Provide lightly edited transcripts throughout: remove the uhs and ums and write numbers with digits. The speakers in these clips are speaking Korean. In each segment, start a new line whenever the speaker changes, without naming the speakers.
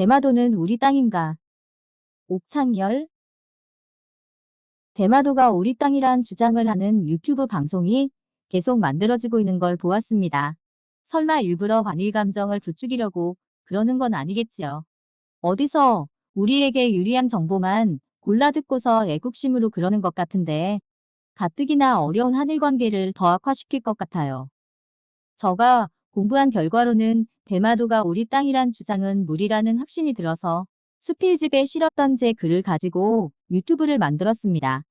대마도는 우리 땅인가? 옥창열. 대마도가 우리 땅이란 주장을 하는 유튜브 방송이 계속 만들어지고 있는 걸 보았습니다. 설마 일부러 반일 감정을 부추기려고 그러는 건 아니겠지요. 어디서 우리에게 유리한 정보만 골라 듣고서 애국심으로 그러는 것 같은데 가뜩이나 어려운 한일 관계를 더 악화시킬 것 같아요. 저가 공부한 결과로는 대마도가 우리 땅이란 주장은 무리라는 확신이 들어서 수필집에 실었던 제 글을 가지고 유튜브를 만들었습니다.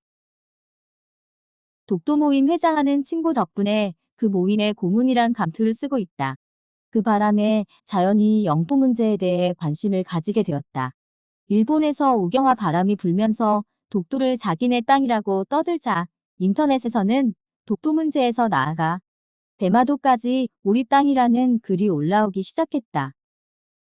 독도 모임 회장하는 친구 덕분에 그 모임의 고문이란 감투를 쓰고 있다. 그 바람에 자연히 영토 문제에 대해 관심을 가지게 되었다. 일본에서 우경화 바람이 불면서 독도를 자기네 땅이라고 떠들자 인터넷에서는 독도 문제에서 나아가 대마도까지 우리 땅이라는 글이 올라오기 시작했다.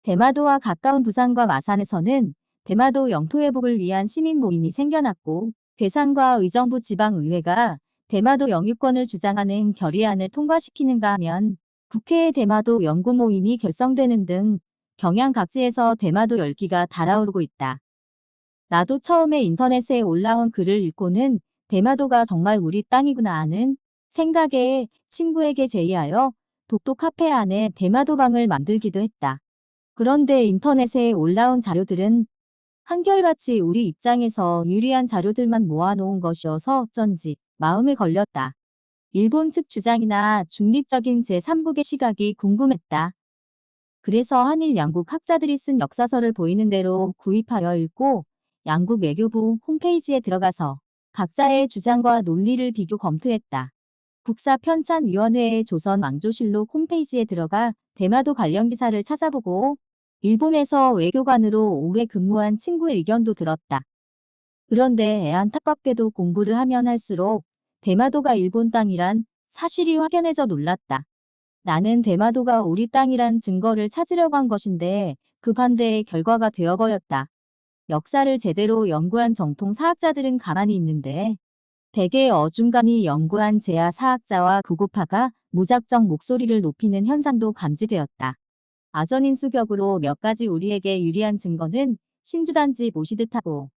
대마도와 가까운 부산과 마산에서는 대마도 영토 회복을 위한 시민 모임이 생겨났고 괴산과 의정부 지방의회가 대마도 영유권을 주장하는 결의안을 통과시키는가 하면 국회의 대마도 연구 모임이 결성되는 등 경양 각지에서 대마도 열기가 달아오르고 있다. 나도 처음에 인터넷에 올라온 글을 읽고는 대마도가 정말 우리 땅이구나 하는 생각에 친구에게 제의하여 독도 카페 안에 대마도방을 만들기도 했다. 그런데 인터넷에 올라온 자료들은 한결같이 우리 입장에서 유리한 자료들만 모아놓은 것이어서 어쩐지 마음에 걸렸다. 일본 측 주장이나 중립적인 제3국의 시각이 궁금했다. 그래서 한일 양국 학자들이 쓴 역사서를 보이는 대로 구입하여 읽고 양국 외교부 홈페이지에 들어가서 각자의 주장과 논리를 비교 검토했다. 국사편찬위원회의 조선 왕조실록 홈페이지에 들어가 대마도 관련 기사를 찾아보고 일본에서 외교관으로 오래 근무한 친구의 의견도 들었다. 그런데 안타깝게도 공부를 하면 할수록 대마도가 일본 땅이란 사실이 확연해져 놀랐다. 나는 대마도가 우리 땅이란 증거를 찾으려고 한 것인데 그 반대의 결과가 되어버렸다. 역사를 제대로 연구한 정통 사학자들은 가만히 있는데 대개 어중간히 연구한 재야 사학자와 구고파가 무작정 목소리를 높이는 현상도 감지되었다. 아전인수격으로 몇 가지 우리에게 유리한 증거는 신주단지 모시듯 하고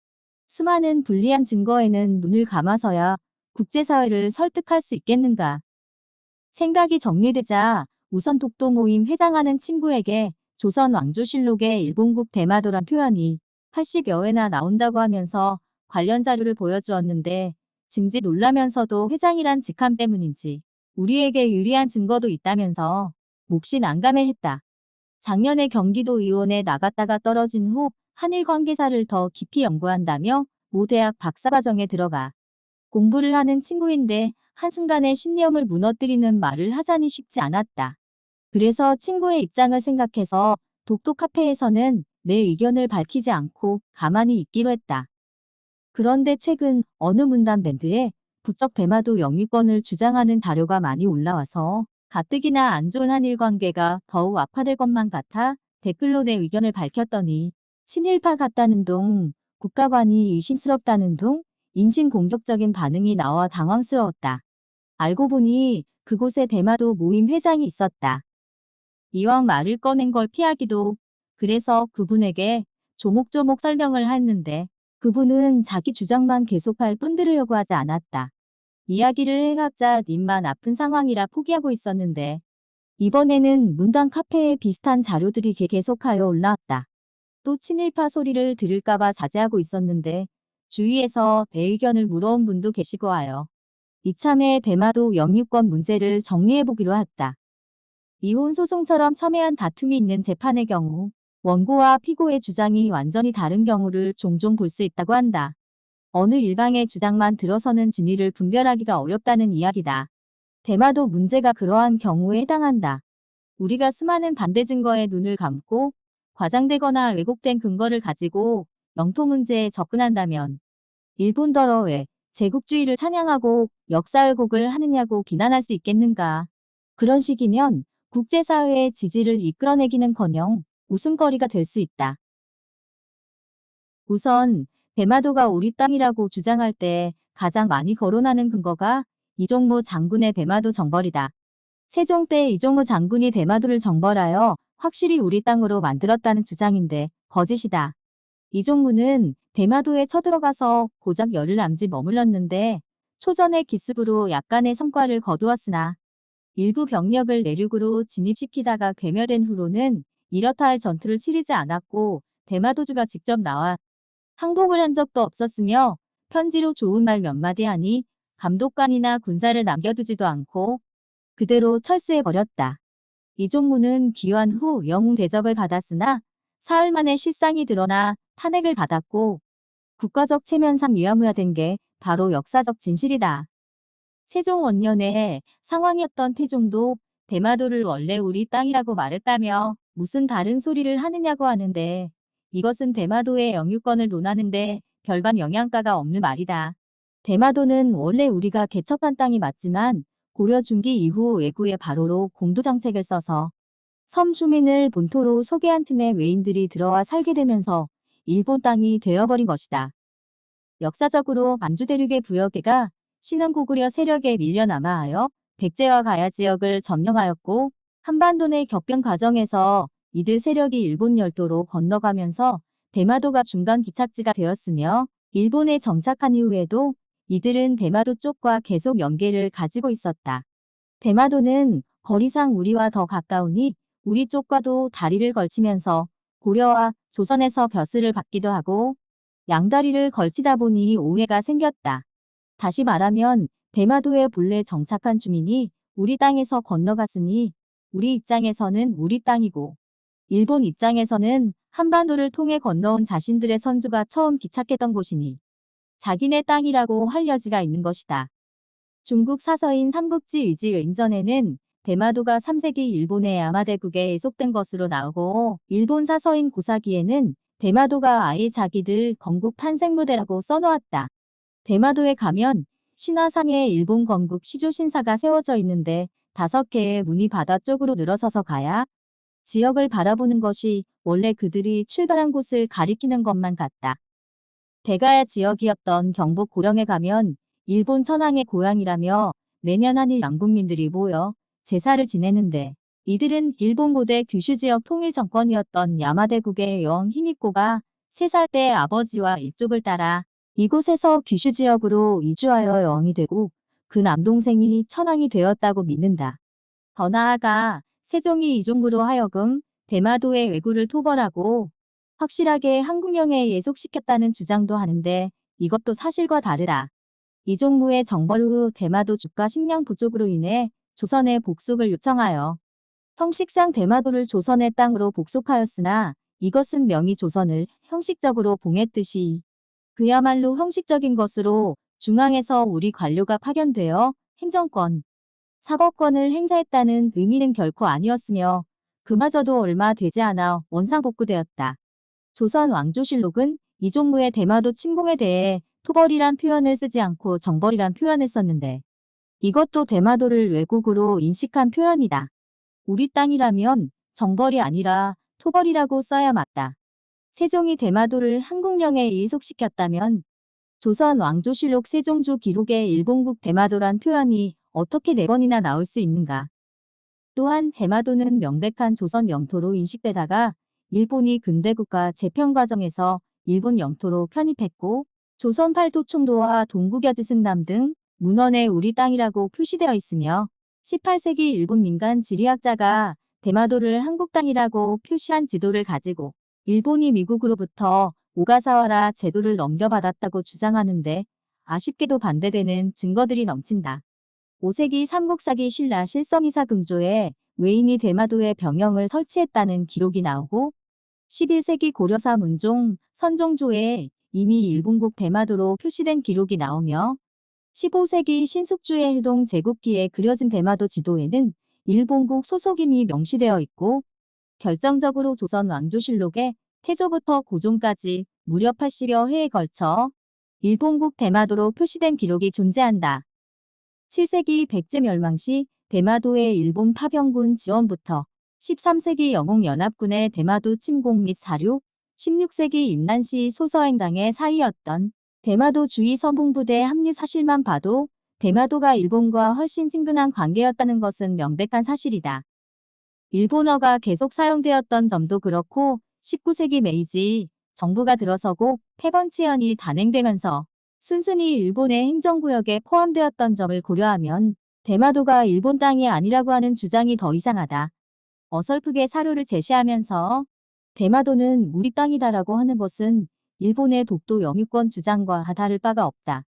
수많은 불리한 증거에는 눈을 감아서야 국제사회를 설득할 수 있겠는가. 생각이 정리되자 우선 독도 모임 회장하는 친구에게 조선 왕조실록에 일본국 대마도란 표현이 80여 회나 나온다고 하면서 관련 자료를 보여주었는데 짐짓 놀라면서도 회장이란 직함 때문인지 우리에게 유리한 증거도 있다면서 몹시 난감해했다. 작년에 경기도 의원에 나갔다가 떨어진 후 한일 관계사를 더 깊이 연구한다며 모 대학 박사과정에 들어가 공부를 하는 친구인데 한순간에 신념을 무너뜨리는 말을 하자니 쉽지 않았다. 그래서 친구의 입장을 생각해서 독도 카페에서는 내 의견을 밝히지 않고 가만히 있기로 했다. 그런데 최근 어느 문단 밴드에 부쩍 대마도 영유권을 주장하는 자료가 많이 올라와서 가뜩이나 안 좋은 한일 관계가 더욱 악화될 것만 같아 댓글로 내 의견을 밝혔더니 친일파 같다는 둥, 국가관이 의심스럽다는 둥, 인신공격적인 반응이 나와 당황스러웠다. 알고 보니 그곳에 대마도 모임 회장이 있었다. 이왕 말을 꺼낸 걸 피하기도 그래서 그분에게 조목조목 설명을 했는데 그분은 자기 주장만 계속할 뿐들으려고 하지 않았다. 이야기를 해봤자 님만 아픈 상황이라 포기하고 있었는데 이번에는 문단 카페에 비슷한 자료들이 계속하여 올라왔다. 또 친일파 소리를 들을까봐 자제하고 있었는데 주위에서 내 의견을 물어온 분도 계시고 하여 이참에 대마도 영유권 문제를 정리해보기로 했다. 이혼 소송처럼 첨예한 다툼이 있는 재판의 경우 원고와 피고의 주장이 완전히 다른 경우를 종종 볼 수 있다고 한다. 어느 일방의 주장만 들어서는 진위를 분별하기가 어렵다는 이야기다. 대마도 문제가 그러한 경우에 해당한다. 우리가 수많은 반대 증거에 눈을 감고 과장되거나 왜곡된 근거를 가지고 영토 문제에 접근한다면 일본더러 왜 제국주의를 찬양하고 역사 왜곡을 하느냐고 비난할 수 있겠는가. 그런 식이면 국제사회의 지지를 이끌어내기는커녕 웃음거리가 될 수 있다. 우선 대마도가 우리 땅이라고 주장할 때 가장 많이 거론하는 근거가 이종무 장군의 대마도 정벌이다. 세종 때 이종무 장군이 대마도를 정벌하여 확실히 우리 땅으로 만들었다는 주장인데 거짓이다. 이종무는 대마도에 쳐들어가서 고작 열흘 남짓 머물렀는데 초전의 기습으로 약간의 성과를 거두었으나 일부 병력을 내륙으로 진입시키다가 괴멸된 후로는 이렇다 할 전투를 치르지 않았고 대마도주가 직접 나와 항복을 한 적도 없었으며 편지로 좋은 말 몇 마디 하니 감독관이나 군사를 남겨두지도 않고 그대로 철수해버렸다. 이종무는 귀환 후 영웅 대접을 받았으나 사흘 만에 실상이 드러나 탄핵을 받았고 국가적 체면상 위화무야된 게 바로 역사적 진실이다. 세종 원년에 상황이었던 태종도 대마도를 원래 우리 땅이라고 말했다며 무슨 다른 소리를 하느냐고 하는데 이것은 대마도의 영유권을 논하는데 별반 영향가가 없는 말이다. 대마도는 원래 우리가 개척한 땅이 맞지만 고려 중기 이후 외구의 발호로 공도정책을 써서 섬 주민을 본토로 소개한 틈에 외인들이 들어와 살게 되면서 일본 땅이 되어버린 것이다. 역사적으로 만주 대륙의 부여계가 신흥 고구려 세력에 밀려남하하여 백제와 가야 지역을 점령하였고 한반도 내 격변 과정에서 이들 세력이 일본 열도로 건너가면서 대마도가 중간 기착지가 되었으며 일본에 정착한 이후에도 이들은 대마도 쪽과 계속 연계를 가지고 있었다. 대마도는 거리상 우리와 더 가까우니 우리 쪽과도 다리를 걸치면서 고려와 조선에서 벼슬을 받기도 하고 양다리를 걸치다 보니 오해가 생겼다. 다시 말하면 대마도에 본래 정착한 주민이 우리 땅에서 건너갔으니 우리 입장에서는 우리 땅이고 일본 입장에서는 한반도를 통해 건너온 자신들의 선조가 처음 기착했던 곳이니 자기네 땅이라고 할 여지가 있는 것이다. 중국 사서인 삼국지 위지외인전에는 대마도가 3세기 일본의 야마대국에 예속된 것으로 나오고 일본 사서인 고사기에는 대마도가 아예 자기들 건국 탄생무대라고 써놓았다. 대마도에 가면 신화상에 일본 건국 시조신사가 세워져 있는데 5개의 문이 바다 쪽으로 늘어서서 가야 지역을 바라보는 것이 원래 그들이 출발한 곳을 가리키는 것만 같다. 대가야 지역이었던 경북 고령에 가면 일본 천황의 고향이라며 매년 한일 양국민들이 모여 제사를 지내는데 이들은 일본 고대 규슈 지역 통일 정권이었던 야마대국의 여왕 히미코가 3살 때 아버지와 일족을 따라 이곳에서 규슈 지역으로 이주하여 여왕이 되고 그 남동생이 천황이 되었다고 믿는다. 더 나아가 세종이 이종무로 하여금 대마도의 왜구를 토벌하고 확실하게 한국령에 예속시켰다는 주장도 하는데 이것도 사실과 다르다. 이종무의 정벌 후 대마도 주가 식량 부족으로 인해 조선에 복속을 요청하여 형식상 대마도를 조선의 땅으로 복속하였으나 이것은 명의 조선을 형식적으로 봉했듯이 그야말로 형식적인 것으로 중앙에서 우리 관료가 파견되어 행정권, 사법권을 행사했다는 의미는 결코 아니었으며 그마저도 얼마 되지 않아 원상복구되었다. 조선 왕조실록은 이종무의 대마도 침공에 대해 토벌이란 표현을 쓰지 않고 정벌이란 표현을 썼는데 이것도 대마도를 왜곡으로 인식한 표현이다. 우리 땅이라면 정벌이 아니라 토벌이라고 써야 맞다. 세종이 대마도를 한국령에 예속시켰다면 조선 왕조실록 세종조 기록에 일본국 대마도란 표현이 어떻게 4번이나 나올 수 있는가. 또한 대마도는 명백한 조선 영토로 인식되다가 일본이 근대국가 재편 과정에서 일본 영토로 편입했고 조선 팔도 총도와 동국여지승남 등 문헌에 우리 땅이라고 표시되어 있으며 18세기 일본 민간 지리학자가 대마도를 한국 땅이라고 표시한 지도를 가지고 일본이 미국으로부터 오가사와라 제도를 넘겨받았다고 주장하는데 아쉽게도 반대되는 증거들이 넘친다. 5세기 삼국사기 신라 실성이사 금조에 외인이 대마도에 병영을 설치했다는 기록이 나오고 11세기 고려사 문종 선종조에 이미 일본국 대마도로 표시된 기록이 나오며 15세기 신숙주의 해동 제국기에 그려진 대마도 지도에는 일본국 소속임이 명시되어 있고 결정적으로 조선 왕조실록에 태조부터 고종까지 무려 80여 회에 걸쳐 일본국 대마도로 표시된 기록이 존재한다. 7세기 백제 멸망 시 대마도의 일본 파병군 지원부터 13세기 영웅연합군의 대마도 침공 및 사륙, 16세기 임난시 소서행장의 사이였던 대마도 주의 선봉부대 합류 사실만 봐도 대마도가 일본과 훨씬 친근한 관계였다는 것은 명백한 사실이다. 일본어가 계속 사용되었던 점도 그렇고 19세기 메이지 정부가 들어서고 패번치안이 단행되면서 순순히 일본의 행정구역에 포함되었던 점을 고려하면 대마도가 일본 땅이 아니라고 하는 주장이 더 이상하다. 어설프게 사료를 제시하면서 대마도는 우리 땅이다라고 하는 것은 일본의 독도 영유권 주장과 다를 바가 없다.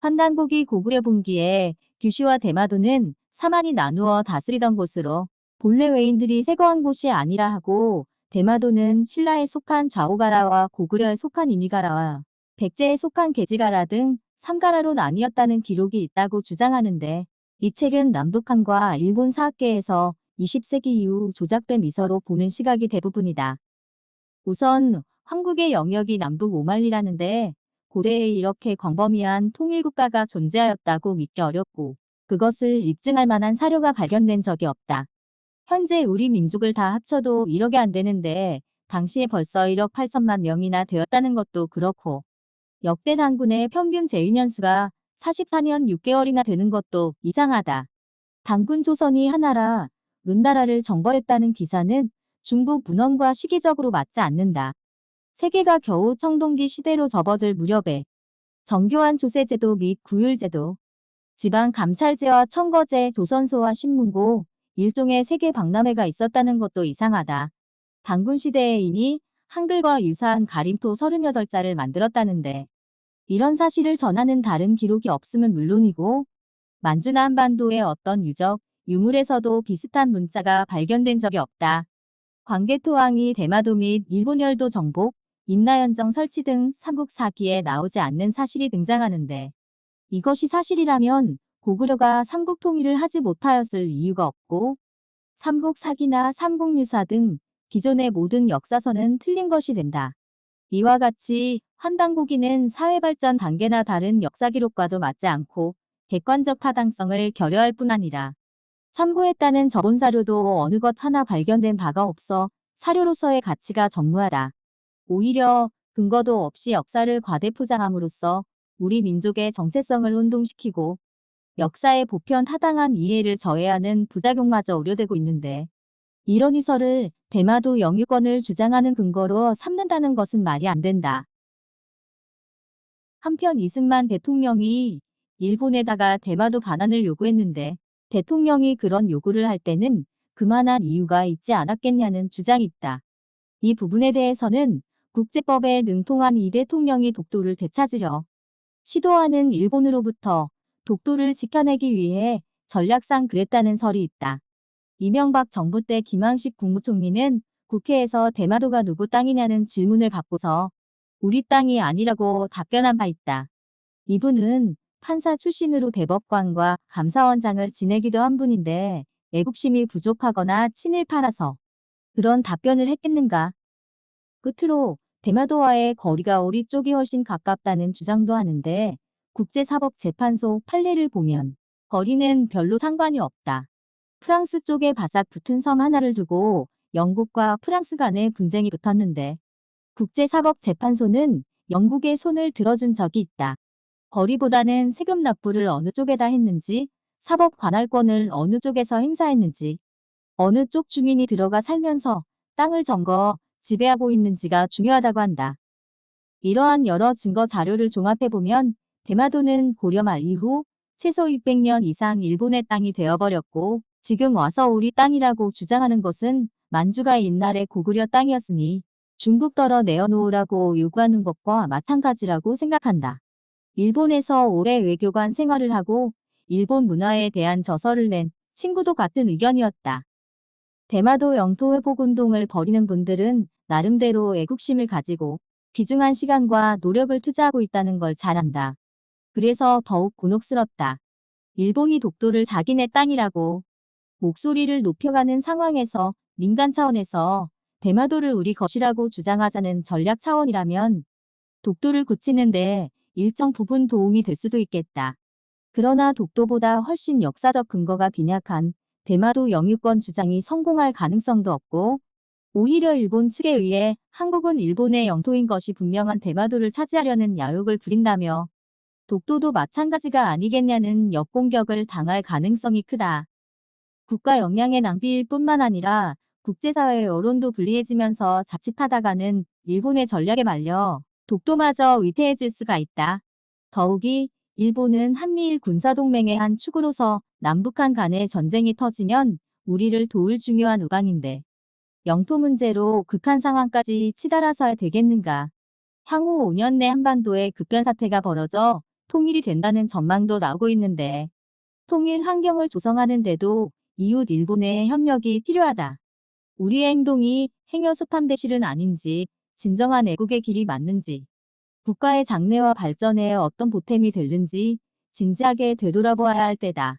환단국이 고구려 분기에 규슈와 대마도는 사만이 나누어 다스리던 곳으로 본래 외인들이 세거한 곳이 아니라 하고 대마도는 신라에 속한 좌오가라와 고구려에 속한 이미가라와 백제에 속한 게지가라 등 3가라로 나뉘었다는 기록이 있다고 주장하는데 이 책은 남북한과 일본 사학계에서 20세기 이후 조작된 미서로 보는 시각이 대부분이다. 우선 한국의 영역이 남북 5만리라는데 고대에 이렇게 광범위한 통일국가가 존재하였다고 믿기 어렵고 그것을 입증할 만한 사료가 발견된 적이 없다. 현재 우리 민족을 다 합쳐도 1억이 안 되는데 당시에 벌써 1억 8천만 명이나 되었다는 것도 그렇고 역대 당군의 평균 재위년수가 44년 6개월이나 되는 것도 이상하다. 당군 조선이 하나라, 은나라를 정벌했다는 기사는 중국 문헌과 시기적으로 맞지 않는다. 세계가 겨우 청동기 시대로 접어들 무렵에 정교한 조세제도 및 구율제도, 지방 감찰제와 청거제, 조선소와 신문고, 일종의 세계 박람회가 있었다는 것도 이상하다. 당군 시대에 이미 한글과 유사한 가림토 38자를 만들었다는데 이런 사실을 전하는 다른 기록이 없음은 물론이고 만주나 한반도의 어떤 유적, 유물에서도 비슷한 문자가 발견된 적이 없다. 광개토왕이 대마도 및 일본열도 정복, 임나연정 설치 등 삼국사기에 나오지 않는 사실이 등장하는데 이것이 사실이라면 고구려가 삼국 통일을 하지 못하였을 이유가 없고 삼국사기나 삼국유사 등 기존의 모든 역사서는 틀린 것이 된다. 이와 같이 환단고기는 사회발전 단계나 다른 역사 기록과도 맞지 않고 객관적 타당성을 결여할 뿐 아니라 참고했다는 저본 사료도 어느 것 하나 발견된 바가 없어 사료로서의 가치가 전무하다. 오히려 근거도 없이 역사를 과대포장함으로써 우리 민족의 정체성을 혼동시키고 역사의 보편 타당한 이해를 저해하는 부작용마저 우려되고 있는데 이런 위서를 대마도 영유권을 주장하는 근거로 삼는다는 것은 말이 안 된다. 한편 이승만 대통령이 일본에다가 대마도 반환을 요구했는데 대통령이 그런 요구를 할 때는 그만한 이유가 있지 않았겠냐는 주장이 있다. 이 부분에 대해서는 국제법에 능통한 이 대통령이 독도를 되찾으려 시도하는 일본으로부터 독도를 지켜내기 위해 전략상 그랬다는 설이 있다. 이명박 정부 때 김황식 국무총리는 국회에서 대마도가 누구 땅이냐는 질문을 받고서 우리 땅이 아니라고 답변한 바 있다. 이분은 판사 출신으로 대법관과 감사원장을 지내기도 한 분인데 애국심이 부족하거나 친일파라서 그런 답변을 했겠는가. 끝으로 대마도와의 거리가 우리 쪽이 훨씬 가깝다는 주장도 하는데 국제사법재판소 판례를 보면 거리는 별로 상관이 없다. 프랑스 쪽에 바삭 붙은 섬 하나를 두고 영국과 프랑스 간의 분쟁이 붙었는데 국제사법재판소는 영국의 손을 들어준 적이 있다. 거리보다는 세금 납부를 어느 쪽에다 했는지, 사법 관할권을 어느 쪽에서 행사했는지, 어느 쪽 주민이 들어가 살면서 땅을 점거, 지배하고 있는지가 중요하다고 한다. 이러한 여러 증거 자료를 종합해보면 대마도는 고려 말 이후 최소 600년 이상 일본의 땅이 되어버렸고 지금 와서 우리 땅이라고 주장하는 것은 만주가 옛날에 고구려 땅이었으니 중국더러 내어놓으라고 요구하는 것과 마찬가지라고 생각한다. 일본에서 오래 외교관 생활을 하고 일본 문화에 대한 저서를 낸 친구도 같은 의견이었다. 대마도 영토 회복운동을 벌이는 분들은 나름대로 애국심을 가지고 귀중한 시간과 노력을 투자하고 있다는 걸 잘 안다. 그래서 더욱 곤혹스럽다. 일본이 독도를 자기네 땅이라고 목소리를 높여가는 상황에서 민간 차원에서 대마도를 우리 것이라고 주장하자는 전략 차원이라면 독도를 굳히는데 일정 부분 도움이 될 수도 있겠다. 그러나 독도보다 훨씬 역사적 근거가 빈약한 대마도 영유권 주장이 성공할 가능성도 없고 오히려 일본 측에 의해 한국은 일본의 영토인 것이 분명한 대마도를 차지하려는 야욕을 부린다며 독도도 마찬가지가 아니겠냐는 역공격을 당할 가능성이 크다. 국가 역량의 낭비일 뿐만 아니라 국제사회의 여론도 불리해지면서 자칫하다가는 일본의 전략에 말려 독도마저 위태해질 수가 있다. 더욱이 일본은 한미일 군사동맹의 한 축으로서 남북한 간의 전쟁이 터지면 우리를 도울 중요한 우방인데 영토 문제로 극한 상황까지 치달아서야 되겠는가. 향후 5년 내 한반도에 급변 사태가 벌어져 통일이 된다는 전망도 나오고 있는데 통일 환경을 조성하는 데도 이웃 일본의 협력이 필요하다. 우리의 행동이 행여소탐 대실은 아닌지, 진정한 애국의 길이 맞는지, 국가의 장래와 발전에 어떤 보탬이 될는지 진지하게 되돌아보아야 할 때다.